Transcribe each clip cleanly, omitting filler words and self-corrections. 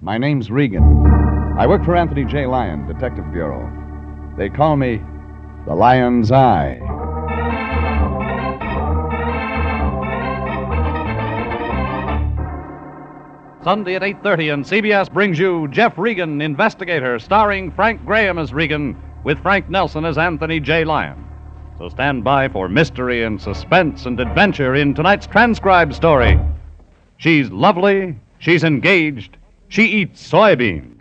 My name's Regan. I work for Anthony J. Lyon, Detective Bureau. They call me the Lion's Eye. Sunday at 8:30, and CBS brings you Jeff Regan, Investigator, starring Frank Graham as Regan, with Frank Nelson as Anthony J. Lyon. So stand by for mystery and suspense and adventure in tonight's transcribed story. She's lovely, she's engaged, she eats soybeans.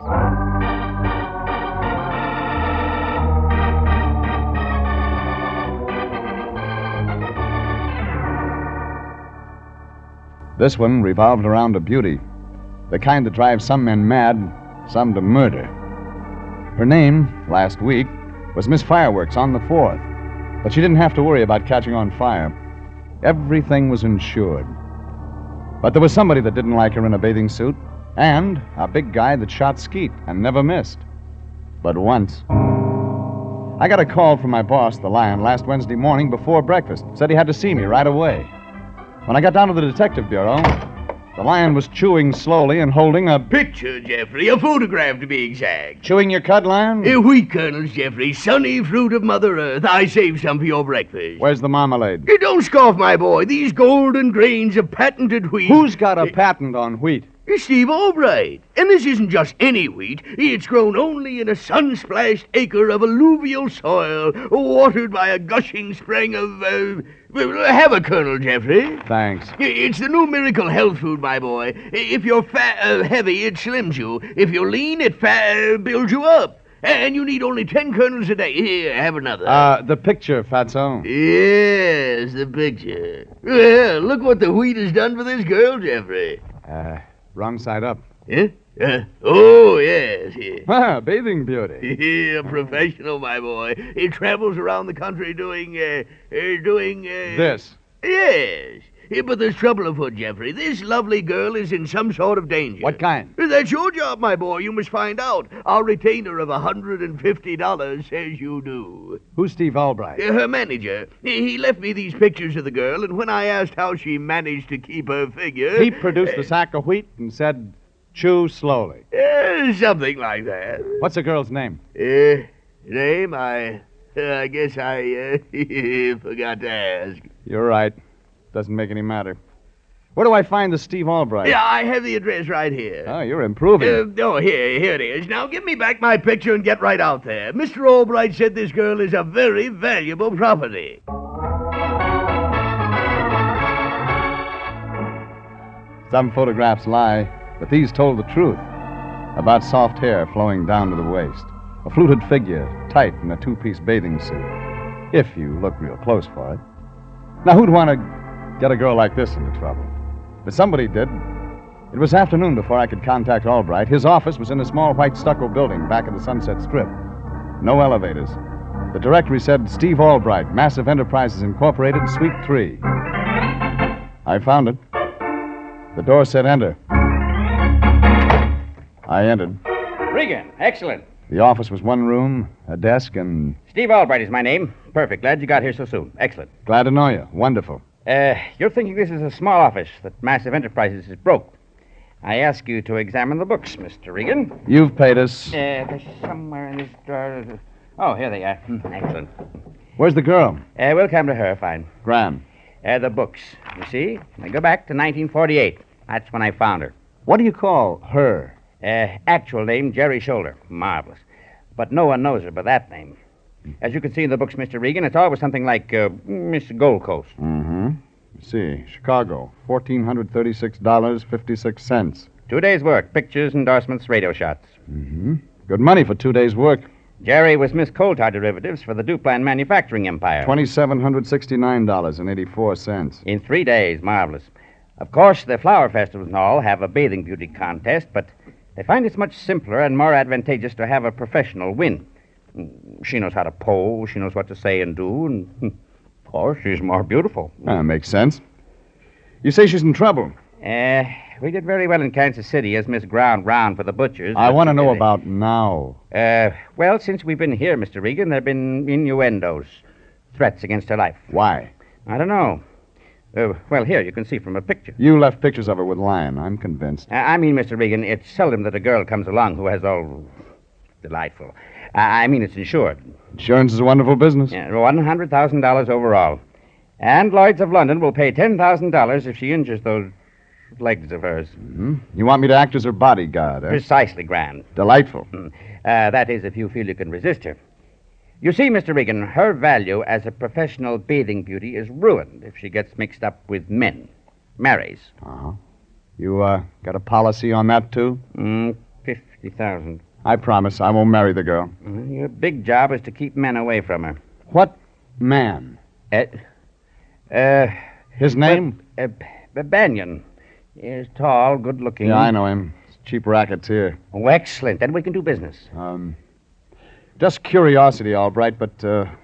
This one revolved around a beauty. The kind that drives some men mad, some to murder. Her name, last week, was Miss Fireworks on the 4th, but she didn't have to worry about catching on fire. Everything was insured. But there was somebody that didn't like her in a bathing suit, and a big guy that shot skeet and never missed. But once. I got a call from my boss, the Lion, last Wednesday morning before breakfast. Said he had to see me right away. When I got down to the Detective Bureau, the Lion was chewing slowly and holding a picture, Jeffrey. A photograph, to be exact. Chewing your cud, Lion? Wheat kernels, Jeffrey. Sunny fruit of Mother Earth. I saved some for your breakfast. Where's the marmalade? Don't scoff, my boy. These golden grains of patented wheat. Who's got a patent on wheat? Steve Albright. And this isn't just any wheat. It's grown only in a sun-splashed acre of alluvial soil, watered by a gushing spring of, have a kernel, Jeffrey. Thanks. It's the new miracle health food, my boy. If you're heavy, it slims you. If you're lean, it builds you up. And you need only 10 kernels a day. Here, have another. The picture, Fatso. Yes, the picture. Well, look what the wheat has done for this girl, Jeffrey. Wrong side up. Yeah? Oh, yes. Bathing beauty. Yeah, professional, my boy. It travels around the country doing This. Yes. But there's trouble afoot, Jeffrey. This lovely girl is in some sort of danger. What kind? That's your job, my boy. You must find out. Our retainer of $150 says you do. Who's Steve Albright? Her manager. He left me these pictures of the girl, and when I asked how she managed to keep her figure... He produced a sack of wheat and said, chew slowly. Something like that. What's the girl's name? Name? I guess I forgot to ask. You're right. Doesn't make any matter. Where do I find the Steve Albright? Yeah, I have the address right here. Oh, you're improving. Here it is. Now give me back my picture and get right out there. Mr. Albright said this girl is a very valuable property. Some photographs lie, but these told the truth. About soft hair flowing down to the waist. A fluted figure, tight in a two-piece bathing suit. If you look real close for it. Now, who'd want to get a girl like this into trouble? But somebody did. It was afternoon before I could contact Albright. His office was in a small white stucco building back of the Sunset Strip. No elevators. The directory said Steve Albright, Massive Enterprises Incorporated, Suite 3. I found it. The door said enter. I entered. Regan, excellent. The office was one room, a desk, and... Steve Albright is my name. Perfect. Glad you got here so soon. Excellent. Glad to know you. Wonderful. You're thinking this is a small office, that Massive Enterprises is broke. I ask you to examine the books, Mr. Regan. You've paid us. They're somewhere in this drawer. Oh, here they are. Excellent. Where's the girl? We'll come to her, fine. Grand. The books. You see? They go back to 1948. That's when I found her. What do you call her? Actual name, Jerry Shoulder. Marvelous. But no one knows her by that name. As you can see in the books, Mr. Regan, it's always something like Miss Gold Coast. Mm-hmm. See, Chicago, $1,436.56. 2 days' work, pictures, endorsements, radio shots. Mm-hmm. Good money for 2 days' work. Jerry was Miss Coal Tar Derivatives for the Duplan Manufacturing Empire. $2,769.84. In 3 days, marvelous. Of course, the flower festivals and all have a bathing beauty contest, but they find it's much simpler and more advantageous to have a professional win. She knows how to pose, she knows what to say and do, and, of course, she's more beautiful. Makes sense. You say she's in trouble. We did very well in Kansas City as Miss Ground Round for the butchers. I want to know about now. Well, since we've been here, Mr. Regan, there have been innuendos, threats against her life. Why? I don't know. Well, here, you can see from a picture. You left pictures of her with Lion. I'm convinced. I mean, Mr. Regan, it's seldom that a girl comes along who has all... delightful. I mean, it's insured. Insurance is a wonderful business. Yeah, $100,000 overall. And Lloyd's of London will pay $10,000 if she injures those legs of hers. Mm-hmm. You want me to act as her bodyguard, eh? Precisely, Grand. Delightful. That is, if you feel you can resist her. You see, Mr. Regan, her value as a professional bathing beauty is ruined if she gets mixed up with men. Marries. Uh-huh. You, got a policy on that, too? $50,000. I promise I won't marry the girl. Your big job is to keep men away from her. What man? His name? Banyan. He's tall, good-looking. Yeah, I know him. He's a cheap racketeer. Oh, excellent. Then we can do business. Just curiosity, all right, but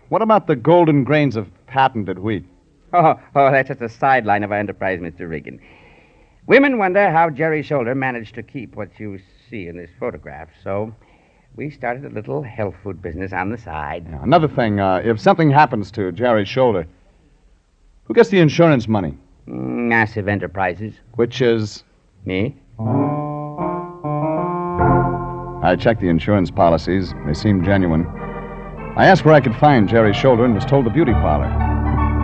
what about the golden grains of patented wheat? Oh, that's just a sideline of our enterprise, Mr. Regan. Women wonder how Jerry Shoulder managed to keep what you see in this photograph, so we started a little health food business on the side. Yeah, another thing, if something happens to Jerry's shoulder, who gets the insurance money? Massive Enterprises. Which is? Me? I checked the insurance policies. They seemed genuine. I asked where I could find Jerry's shoulder and was told the beauty parlor.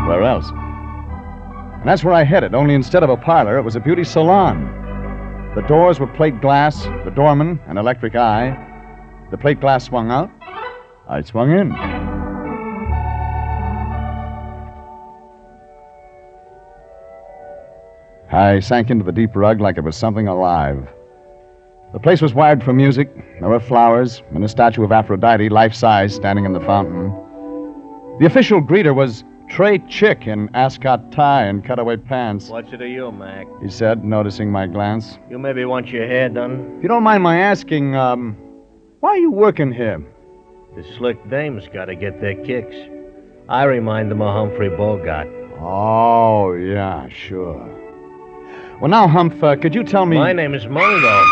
Where else? And that's where I headed, only instead of a parlor, it was a beauty salon. The doors were plate glass, the doorman an electric eye. The plate glass swung out. I swung in. I sank into the deep rug like it was something alive. The place was wired for music. There were flowers and a statue of Aphrodite, life-size, standing in the fountain. The official greeter was Trey Chick in ascot tie and cutaway pants. What's it of you, Mac? He said, noticing my glance. You maybe want your hair done? If you don't mind my asking, why are you working here? The slick dames gotta get their kicks. I remind them of Humphrey Bogart. Oh, yeah, sure. Well, now, Humph, could you tell me... My name is Mungo.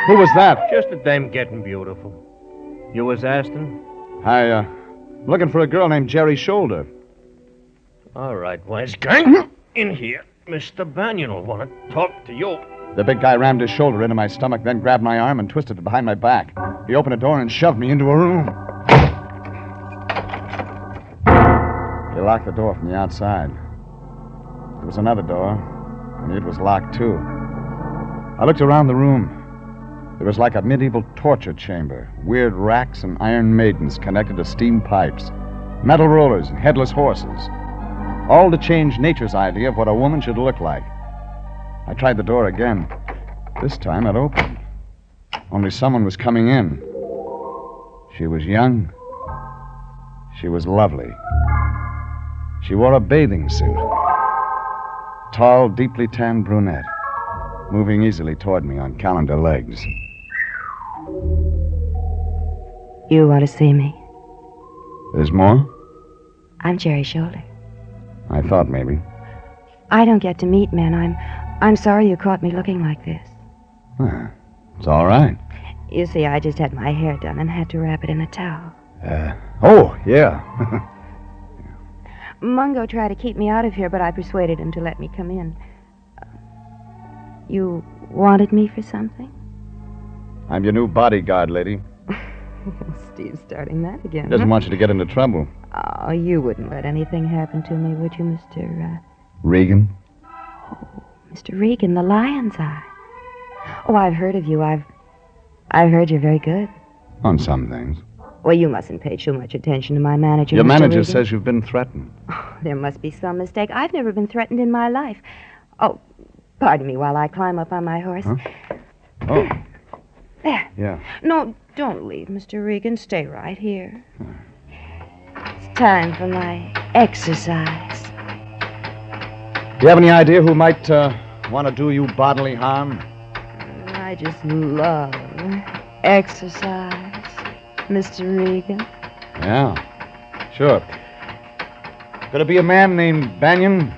Who was that? Just a dame getting beautiful. You was Aston? I'm looking for a girl named Jerry Shoulder. All right, wise gang. In here. Mr. Banyan will want to talk to you. The big guy rammed his shoulder into my stomach, then grabbed my arm and twisted it behind my back. He opened a door and shoved me into a room. He locked the door from the outside. There was another door, and it was locked, too. I looked around the room. It was like a medieval torture chamber. Weird racks and iron maidens connected to steam pipes. Metal rollers and headless horses. All to change nature's idea of what a woman should look like. I tried the door again. This time it opened. Only someone was coming in. She was young. She was lovely. She wore a bathing suit. Tall, deeply tanned brunette, moving easily toward me on calendar legs. You want to see me? There's more? I'm Jerry Shoulder. I thought maybe. I don't get to meet men. I'm sorry you caught me looking like this. It's all right. You see, I just had my hair done and had to wrap it in a towel. Oh, yeah. Mungo tried to keep me out of here, but I persuaded him to let me come in. You wanted me for something? I'm your new bodyguard, lady. Steve's starting that again. He doesn't want you to get into trouble. Oh, you wouldn't let anything happen to me, would you, Mr. Regan? Oh, Mr. Regan, the lion's eye. Oh, I've heard of you. I've heard you're very good. On some things. Well, you mustn't pay too much attention to my manager, Your Mr. manager Regan. says you've been threatened. Oh, there must be some mistake. I've never been threatened in my life. Oh, pardon me while I climb up on my horse. Huh? Oh. There. Yeah. No, don't leave, Mr. Regan. Stay right here. It's time for my exercise. Do you have any idea who might want to do you bodily harm? I just love exercise, Mr. Regan. Yeah, sure. Could it be a man named Banyan?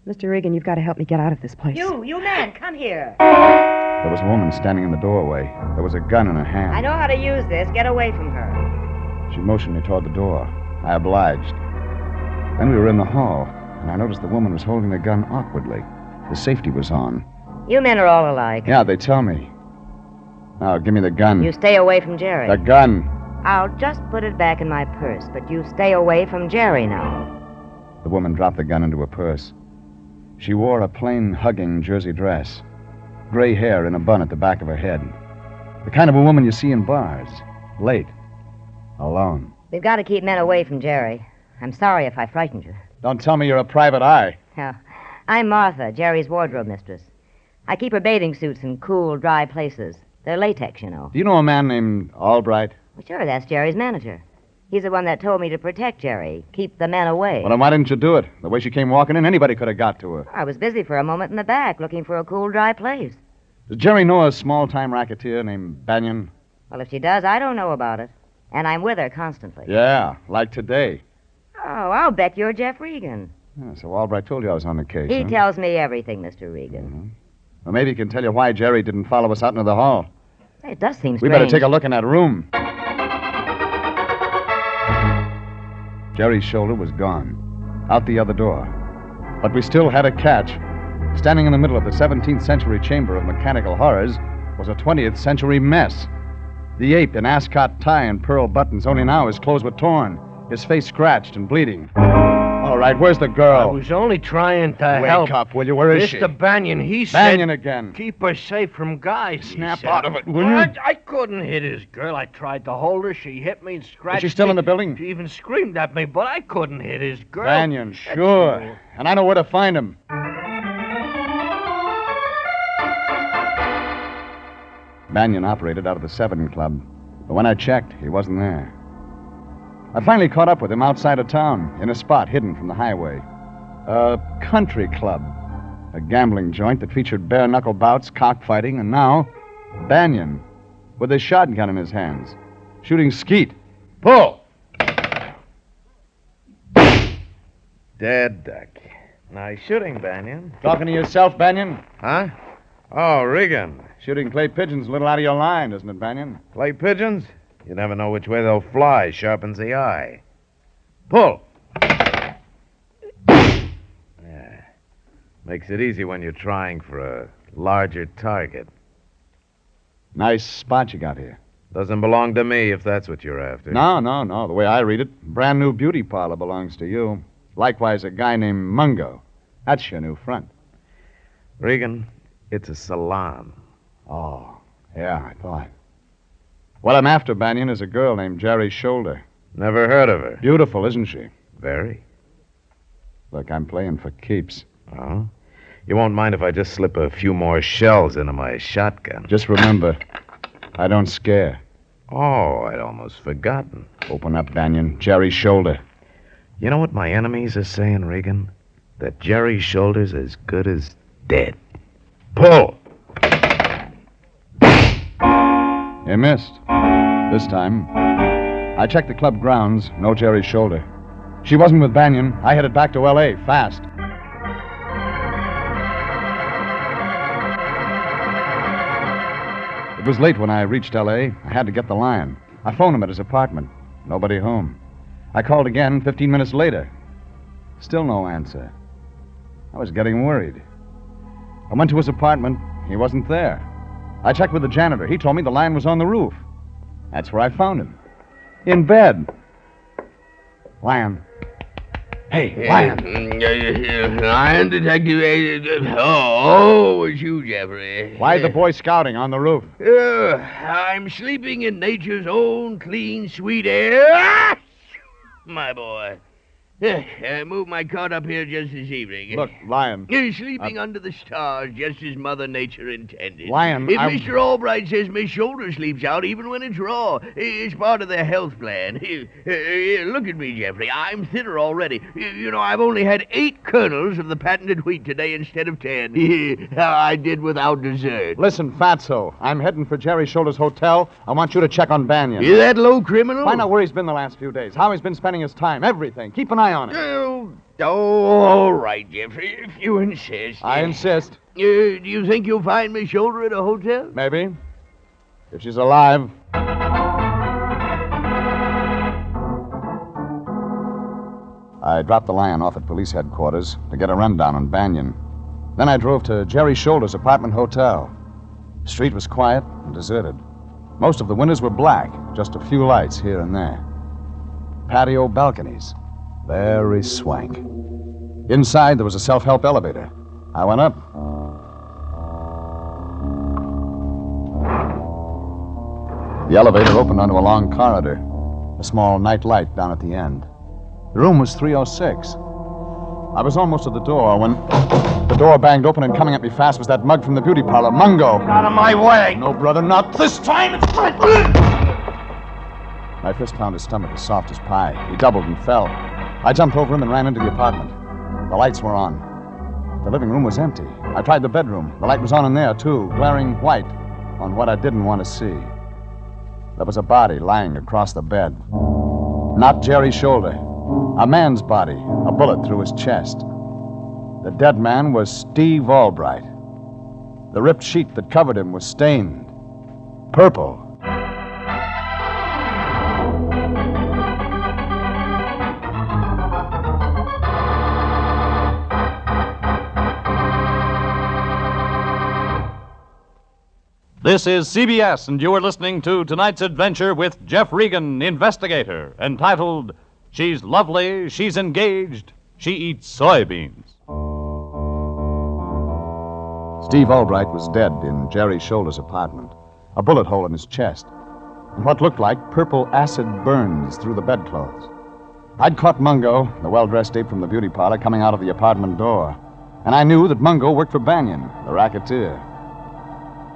Mr. Regan, you've got to help me get out of this place. You man, come here. There was a woman standing in the doorway. There was a gun in her hand. I know how to use this. Get away from her. She motioned me toward the door. I obliged. Then we were in the hall, and I noticed the woman was holding the gun awkwardly. The safety was on. You men are all alike. Yeah, they tell me. Now, give me the gun. You stay away from Jerry. The gun. I'll just put it back in my purse, but you stay away from Jerry now. The woman dropped the gun into her purse. She wore a plain, hugging jersey dress. Gray hair in a bun at the back of her head. The kind of a woman you see in bars. Late. Alone. We've got to keep men away from Jerry. I'm sorry if I frightened you. Don't tell me you're a private eye. Oh, I'm Martha, Jerry's wardrobe mistress. I keep her bathing suits in cool, dry places. They're latex, you know. Do you know a man named Albright? Well, sure, that's Jerry's manager. He's the one that told me to protect Jerry, keep the men away. Well, then why didn't you do it? The way she came walking in, anybody could have got to her. I was busy for a moment in the back, looking for a cool, dry place. Does Jerry know a small-time racketeer named Banyan? Well, if she does, I don't know about it. And I'm with her constantly. Yeah, like today. Oh, I'll bet you're Jeff Regan. Yeah, so Albright told you I was on the case, He huh? tells me everything, Mr. Regan. Mm-hmm. Well, maybe he can tell you why Jerry didn't follow us out into the hall. It does seem We strange. better take a look in that room. Jerry's shoulder was gone, out the other door. But we still had a catch. Standing in the middle of the 17th century chamber of mechanical horrors was a 20th century mess. The ape in ascot tie and pearl buttons, only now his clothes were torn, his face scratched and bleeding. All right, where's the I girl? was only trying to help. Wake up, will you? Where is she? Mr. Banyan, he Banyan said... again. Keep her safe from guys. he Snap said. out of it, will you? I couldn't hit his girl. I tried to hold her. She hit me and scratched Is she still me. in the building? She even screamed at me, but I couldn't hit his girl. Banyan, That's sure. all. And I know where to find him. Banyan operated out of the 7 Club, but when I checked, he wasn't there. I finally caught up with him outside of town, in a spot hidden from the highway. A country club. A gambling joint that featured bare-knuckle bouts, cockfighting, and now, Banyan, with a shotgun in his hands, shooting skeet. Pull! Dead duck. Nice shooting, Banyan. Talking to yourself, Banyan? Huh? Oh, Regan. Shooting clay pigeons a little out of your line, isn't it, Banyan? Clay pigeons? You never know which way they'll fly. Sharpens the eye. Pull. Yeah. Makes it easy when you're trying for a larger target. Nice spot you got here. Doesn't belong to me if that's what you're after. No. The way I read it, brand new beauty parlor belongs to you. Likewise, a guy named Mungo. That's your new front. Regan, it's a salon. Oh, yeah, I thought. What I'm after, Banyan, is a girl named Jerry Shoulder. Never heard of her. Beautiful, isn't she? Very. Look, I'm playing for keeps. Oh? You won't mind if I just slip a few more shells into my shotgun. Just remember, I don't scare. Oh, I'd almost forgotten. Open up, Banyan. Jerry Shoulder. You know what my enemies are saying, Regan? That Jerry Shoulder's as good as dead. Pull! You missed. This time. I checked the club grounds. No Jerry Shoulder. She wasn't with Banyan. I headed back to L.A. fast. It was late when I reached L.A. I had to get the line. I phoned him at his apartment. Nobody home. I called again 15 minutes later. Still no answer. I was getting worried. I went to his apartment. He wasn't there. I checked with the janitor. He told me the line was on the roof. That's where I found him. In bed. Lion. Hey, Lion. Lion Detective. Oh, it's you, Jeffrey. Why the Boy Scouting on the roof? I'm sleeping in nature's own clean, sweet air. Ah! My boy. I moved my cot up here just this evening. Look, Lion. You're sleeping under the stars, just as Mother Nature intended. Lion, If I'm... Mr. Albright says Miss Shoulder sleeps out even when it's raw, it's part of their health plan. Look at me, Jeffrey. I'm thinner already. You know, I've only had 8 kernels of the patented wheat today instead of 10. I did without dessert. Listen, Fatso, I'm heading for Jerry Shoulder's hotel. I want you to check on Banyan. You that low criminal? Find out where he's been the last few days, how he's been spending his time, everything. Keep an eye on it. All right, Jeffrey, if you insist. I insist. Do you think you'll find Miss Shoulder at a hotel? Maybe. If she's alive. I dropped the Lion off at police headquarters to get a rundown on Banyan. Then I drove to Jerry Shoulder's apartment hotel. The street was quiet and deserted. Most of the windows were black, just a few lights here and there. Patio balconies, very swank. Inside, there was a self-help elevator. I went up. The elevator opened onto a long corridor, a small night light down at the end. The room was 306. I was almost at the door when the door banged open, and coming at me fast was that mug from the beauty parlor, Mungo. Get out of my way! No, brother, not this time. It's my fist found his stomach as soft as pie. He doubled and fell. I jumped over him and ran into the apartment. The lights were on. The living room was empty. I tried the bedroom. The light was on in there, too, glaring white on what I didn't want to see. There was a body lying across the bed. Not Jerry's shoulder. A man's body, a bullet through his chest. The dead man was Steve Albright. The ripped sheet that covered him was stained purple. This is CBS, and you are listening to tonight's adventure with Jeff Regan, Investigator, entitled She's Lovely, She's Engaged, She Eats Soybeans. Steve Albright was dead in Jerry Shoulder's apartment, a bullet hole in his chest, and what looked like purple acid burns through the bedclothes. I'd caught Mungo, the well-dressed ape from the beauty parlor, coming out of the apartment door, and I knew that Mungo worked for Banyan, the racketeer.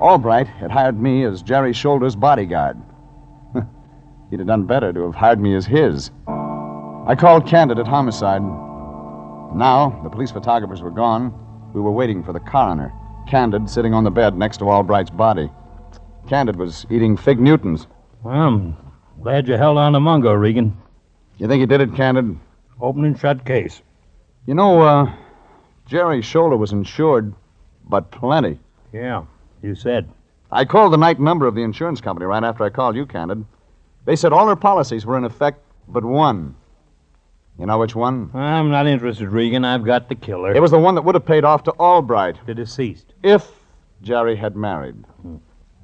Albright had hired me as Jerry Shoulder's bodyguard. He'd have done better to have hired me as his. I called Candid at Homicide. Now, the police photographers were gone. We were waiting for the coroner. Candid sitting on the bed next to Albright's body. Candid was eating Fig Newtons. Well, I'm glad you held on to Mungo, Regan. You think he did it, Candid? Open and shut case. You know, Jerry Shoulder was insured, but plenty. Yeah, you said. I called the night number of the insurance company right after I called you, Candid. They said all their policies were in effect but one. You know which one? I'm not interested, Regan. I've got the killer. It was the one that would have paid off to Albright. The deceased. If Jerry had married.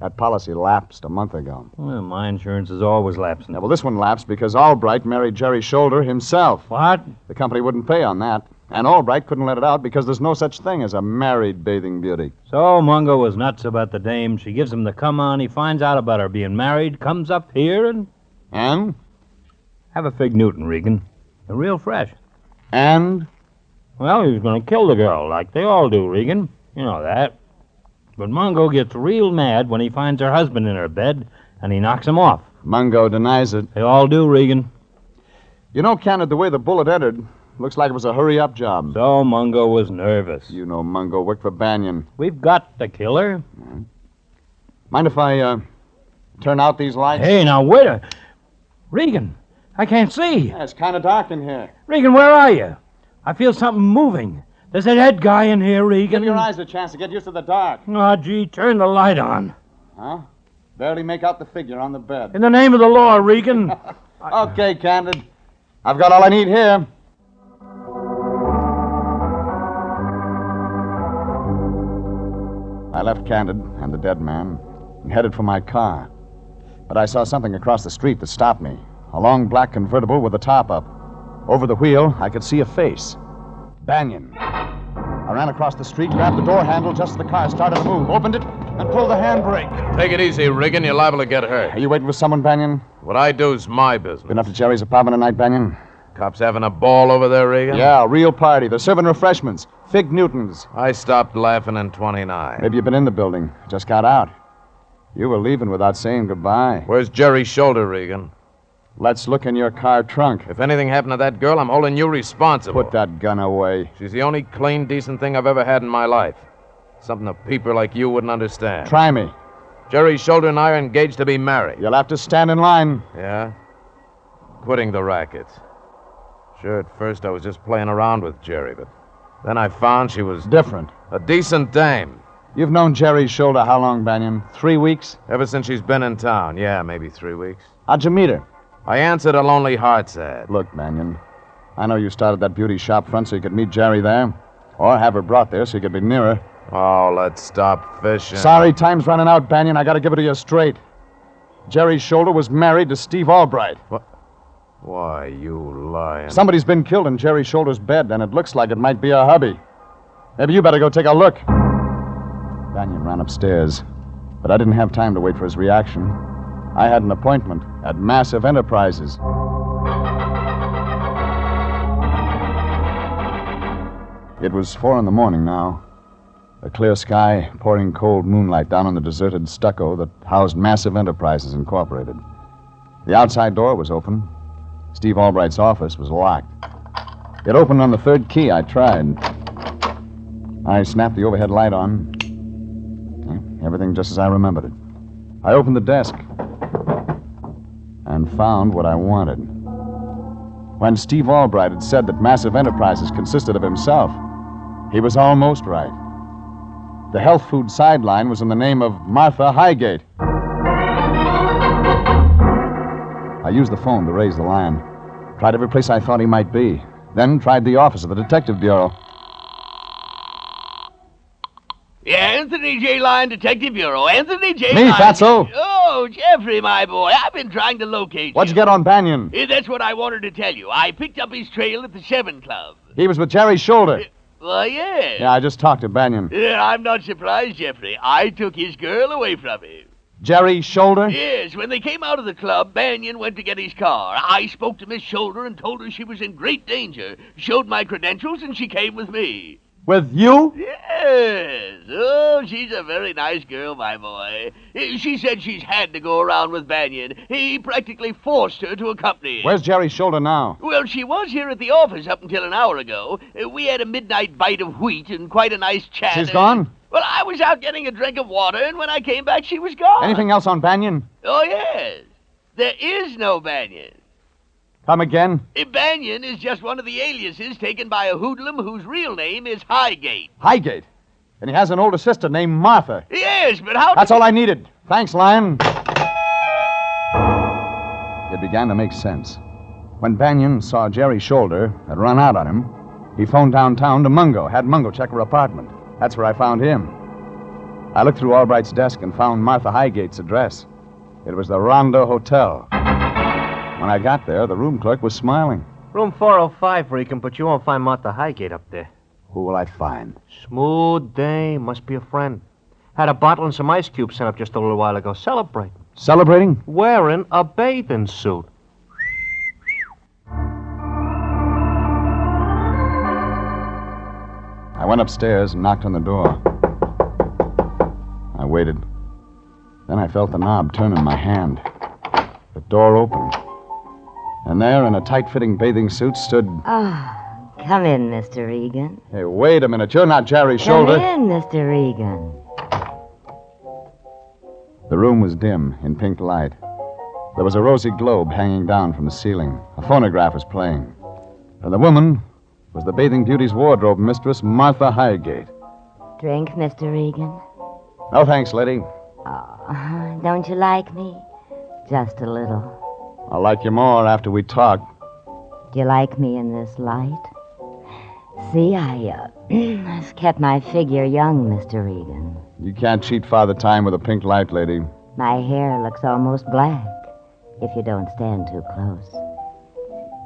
That policy lapsed a month ago. Well, my insurance is always lapsing. Yeah, well, this one lapsed because Albright married Jerry Shoulder himself. What? The company wouldn't pay on that. And Albright couldn't let it out because there's no such thing as a married bathing beauty. So Mungo was nuts about the dame. She gives him the come on. He finds out about her being married, comes up here and... And? Have a Fig Newton, Regan. They're real fresh. And? Well, he was going to kill the girl, like they all do, Regan. You know that. But Mungo gets real mad when he finds her husband in her bed, and he knocks him off. Mungo denies it. They all do, Regan. You know, Candid, the way the bullet entered, looks like it was a hurry-up job. So Mungo was nervous. You know Mungo worked for Banyan. We've got the killer. Mind if I, turn out these lights? Hey, now, wait a... Regan, I can't see. Yeah, it's kind of dark in here. Regan, where are you? I feel something moving. There's a dead guy in here, Regan. Give your eyes a chance to get used to the dark. Oh, gee, turn the light on. Huh? Barely make out the figure on the bed. In the name of the law, Regan. Okay, Candid. I've got all I need here. I left Candid and the dead man and headed for my car. But I saw something across the street that stopped me. A long black convertible with the top up. Over the wheel, I could see a face. Banyan. I ran across the street, grabbed the door handle just as the car started to move, opened it, and pulled the handbrake. Take it easy, Regan. You're liable to get hurt. Are you waiting for someone, Banyan? What I do's my business. Been up to Jerry's apartment tonight, Banyan? Cops having a ball over there, Regan? Yeah, a real party. They're serving refreshments. Fig Newtons. I stopped laughing in 29. Maybe you've been in the building. Just got out. You were leaving without saying goodbye. Where's Jerry's shoulder, Regan? Let's look in your car trunk. If anything happened to that girl, I'm holding you responsible. Put that gun away. She's the only clean, decent thing I've ever had in my life. Something a peeper like you wouldn't understand. Try me. Jerry's shoulder and I are engaged to be married. You'll have to stand in line. Yeah? Quitting the racket. Sure, at first I was just playing around with Jerry, but then I found she was Different. a decent dame. You've known Jerry's shoulder how long, Banyan? 3 weeks? Ever since she's been in town. Yeah, maybe 3 weeks. How'd you meet her? I answered a lonely heart's ad. Look, Banyan, I know you started that beauty shop front so you could meet Jerry there. Or have her brought there so you could be nearer. Oh, let's stop fishing. Sorry, time's running out, Banyan. I gotta give it to you straight. Jerry Shoulder was married to Steve Albright. What? Why, you lying. Somebody's been killed in Jerry Shoulder's bed, and it looks like it might be a hubby. Maybe you better go take a look. Banyan ran upstairs, but I didn't have time to wait for his reaction. I had an appointment at Massive Enterprises. It was 4 in the morning now. A clear sky pouring cold moonlight down on the deserted stucco that housed Massive Enterprises Incorporated. The outside door was open. Steve Albright's office was locked. It opened on the third key. I tried. I snapped the overhead light on. Everything just as I remembered it. I opened the desk and found what I wanted. When Steve Albright had said that Massive Enterprises consisted of himself, he was almost right. The health food sideline was in the name of Martha Highgate. I used the phone to raise the line. Tried every place I thought he might be. Then tried the office of the Detective Bureau. Yeah, Anthony J. Line, Detective Bureau. Anthony J. Me, Line. Fatso. Oh, Jeffrey, my boy. I've been trying to locate What'd you get on Banyan? That's what I wanted to tell you. I picked up his trail at the 7 Club. He was with Jerry Shoulder. Well, yeah. Yeah, I just talked to Banyan. Yeah, I'm not surprised, Jeffrey. I took his girl away from him. Jerry Shoulder? Yes, when they came out of the club, Banyan went to get his car. I spoke to Miss Shoulder and told her she was in great danger. Showed my credentials, and she came with me. With you? Yes. Oh, she's a very nice girl, my boy. She said she's had to go around with Banyan. He practically forced her to accompany him. Where's Jerry Shoulder now? Well, she was here at the office up until an hour ago. We had a midnight bite of wheat and quite a nice chat. She's gone? Well, I was out getting a drink of water, and when I came back, she was gone. Anything else on Banyan? Oh, yes. There is no Banyan. Come again? Banyan is just one of the aliases taken by a hoodlum whose real name is Highgate. Highgate? And he has an older sister named Martha. Yes, but how... That's all I needed. Thanks, Lion. It began to make sense. When Banyan saw Jerry Shoulder had run out on him, he phoned downtown to Mungo, had Mungo check her apartment. That's where I found him. I looked through Albright's desk and found Martha Highgate's address. It was the Ronda Hotel. When I got there, the room clerk was smiling. Room 405, Regan, but you won't find Martha Highgate up there. Who will I find? Smooth day. Must be a friend. Had a bottle and some ice cubes sent up just a little while ago. Celebrating. Celebrating? Wearing a bathing suit. I went upstairs and knocked on the door. I waited. Then I felt the knob turn in my hand. The door opened. And there, in a tight-fitting bathing suit, stood... Oh, come in, Mr. Regan. Hey, wait a minute. You're not Jerry Shoulder. Come in, Mr. Regan. The room was dim, in pink light. There was a rosy globe hanging down from the ceiling. A phonograph was playing. And the woman was the bathing beauty's wardrobe mistress, Martha Highgate. Drink, Mr. Regan. No thanks, lady. Oh, don't you like me? Just a little. I'll like you more after we talk. Do you like me in this light? See, I've kept my figure young, Mr. Regan. You can't cheat Father Time with a pink light, lady. My hair looks almost black if you don't stand too close.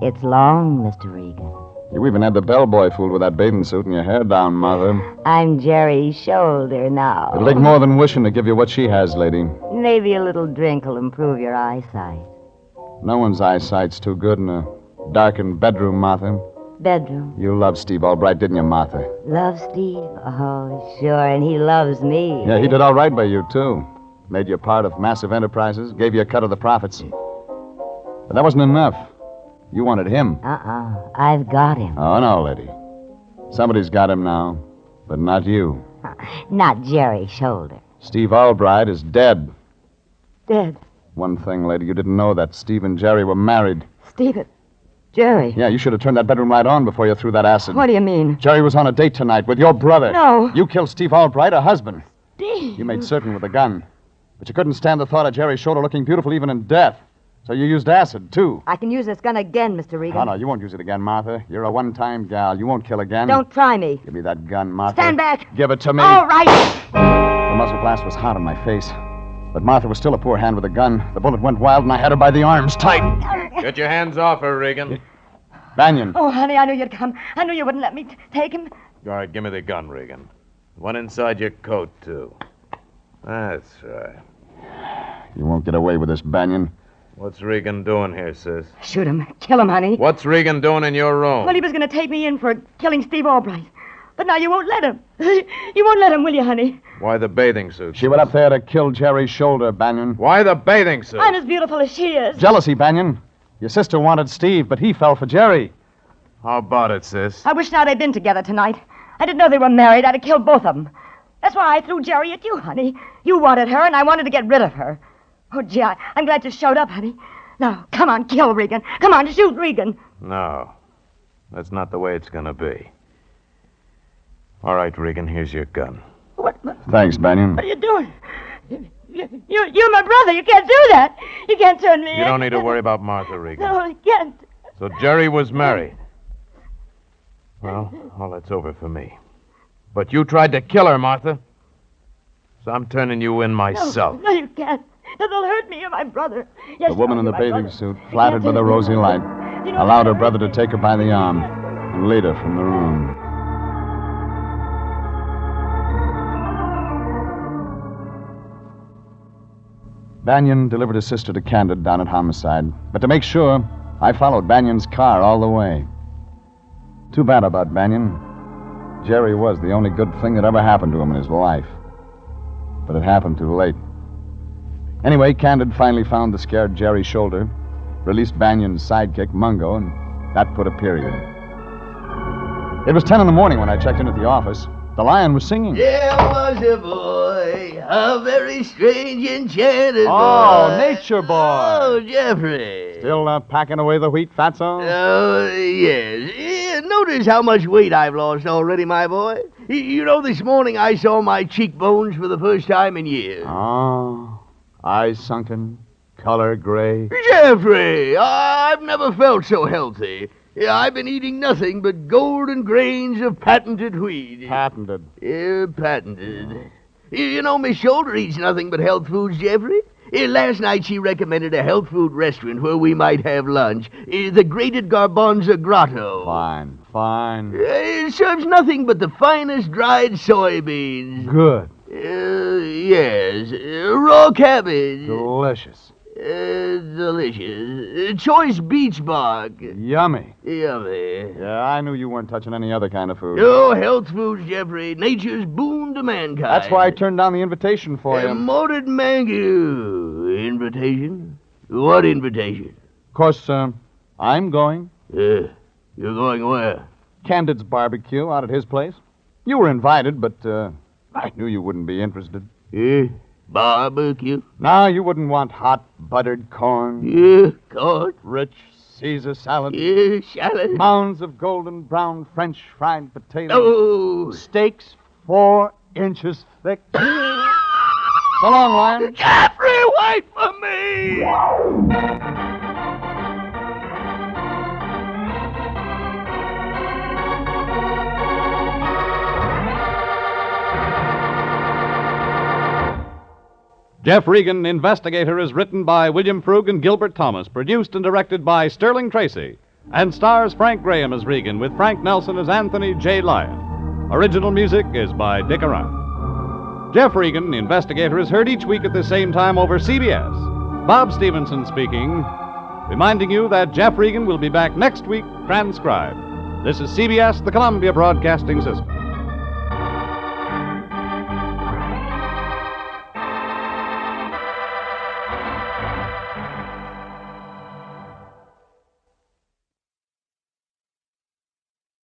It's long, Mr. Regan. You even had the bellboy fooled with that bathing suit and your hair down, Mother. I'm Jerry's Shoulder now. It'll take more than wishing to give you what she has, lady. Maybe a little drink will improve your eyesight. No one's eyesight's too good in a darkened bedroom, Martha. Bedroom. You loved Steve Albright, didn't you, Martha? Love Steve? Oh, sure, and he loves me. Yeah, he did all right by you, too. Made you part of Massive Enterprises, gave you a cut of the profits. But that wasn't enough. You wanted him. I've got him. Oh, no, lady. Somebody's got him now, but not you. Not Jerry Shoulder. Steve Albright is dead. Dead? One thing, lady, you didn't know that Steve and Jerry were married. Stephen? Jerry? Yeah, you should have turned that bedroom light on before you threw that acid. What do you mean? Jerry was on a date tonight with your brother. No. You killed Steve Albright, her husband. Steve? You made certain with a gun. But you couldn't stand the thought of Jerry Shoulder looking beautiful even in death. So you used acid, too. I can use this gun again, Mr. Regan. Oh, no, you won't use it again, Martha. You're a one-time gal. You won't kill again. Don't try me. Give me that gun, Martha. Stand back. Give it to me. All right. The muzzle blast was hot on my face. But Martha was still a poor hand with a gun. The bullet went wild, and I had her by the arms, tight. Get your hands off her, Regan. Banyan. Oh, honey, I knew you'd come. I knew you wouldn't let me take him. All right, give me the gun, Regan. One inside your coat, too. That's right. You won't get away with this, Banyan. What's Regan doing here, sis? Shoot him. Kill him, honey. What's Regan doing in your room? Well, he was going to take me in for killing Steve Albright. But now you won't let him. You won't let him, will you, honey? Why the bathing suit? She went up there to kill Jerry's shoulder, Banyan. Why the bathing suit? I'm as beautiful as she is. Jealousy, Banyan. Your sister wanted Steve, but he fell for Jerry. How about it, sis? I wish now they'd been together tonight. I didn't know they were married. I'd have killed both of them. That's why I threw Jerry at you, honey. You wanted her, and I wanted to get rid of her. Oh, gee, I'm glad you showed up, honey. Now, come on, kill Regan. Come on, shoot Regan. No. That's not the way it's going to be. All right, Regan, here's your gun. What Thanks, Banyan. are you doing? You're my brother. You can't do that. You can't turn me in. You don't need to worry about Martha, Regan. No, I can't. So Jerry was married. Well, all that's over for me. But you tried to kill her, Martha. So I'm turning you in myself. No, you can't. They'll hurt me. You're my brother. Yes, The woman in the you're my bathing brother. suit, flattered by the rosy light, You know allowed her what? brother to take her by the arm and lead her from the room. Banyan delivered his sister to Candid down at Homicide. But to make sure, I followed Banyan's car all the way. Too bad about Banyan. Jerry was the only good thing that ever happened to him in his life. But it happened too late. Anyway, Candid finally found the scared Jerry shoulder, released Banyan's sidekick, Mungo, and that put a period. It was 10 in the morning when I checked in at the office. The lion was singing. There was a boy, a very strange, enchanted Oh, boy. nature boy. Oh, Jeffrey. Still packing away the wheat, Fatso? Oh, yes. Notice how much weight I've lost already, my boy. You know, this morning I saw my cheekbones for the first time in years. Oh, eyes sunken, color gray. Jeffrey, I've never felt so healthy. I've been eating nothing but golden grains of patented wheat. Patented. Patented. You know, Miss Shoulder eats nothing but health foods, Jeffrey. Last night she recommended a health food restaurant where we might have lunch. The Grated Garbanzo Grotto. Fine. It serves nothing but the finest dried soybeans. Good. Yes. Raw cabbage. Delicious. Delicious. Choice beech bark. Yummy. Yummy. Yeah, I knew you weren't touching any other kind of food. Oh, health foods, Jeffrey. Nature's boon to mankind. That's why I turned down the invitation for you. Moated mango. Invitation? What invitation? Of course, I'm going. You're going where? Candid's barbecue out at his place. You were invited, but I knew you wouldn't be interested. Barbecue? No, you wouldn't want hot buttered corn. Corn? Rich Caesar salad. Salad? Mounds of golden brown French fried potatoes. Oh! Steaks 4 inches thick. So long, Lion. Jeffrey, wait for me! Jeff Regan, Investigator, is written by William Frug and Gilbert Thomas, produced and directed by Sterling Tracy, and stars Frank Graham as Regan, with Frank Nelson as Anthony J. Lyon. Original music is by Dick Arant. Jeff Regan, Investigator, is heard each week at the same time over CBS. Bob Stevenson speaking, reminding you that Jeff Regan will be back next week, transcribed. This is CBS, the Columbia Broadcasting System.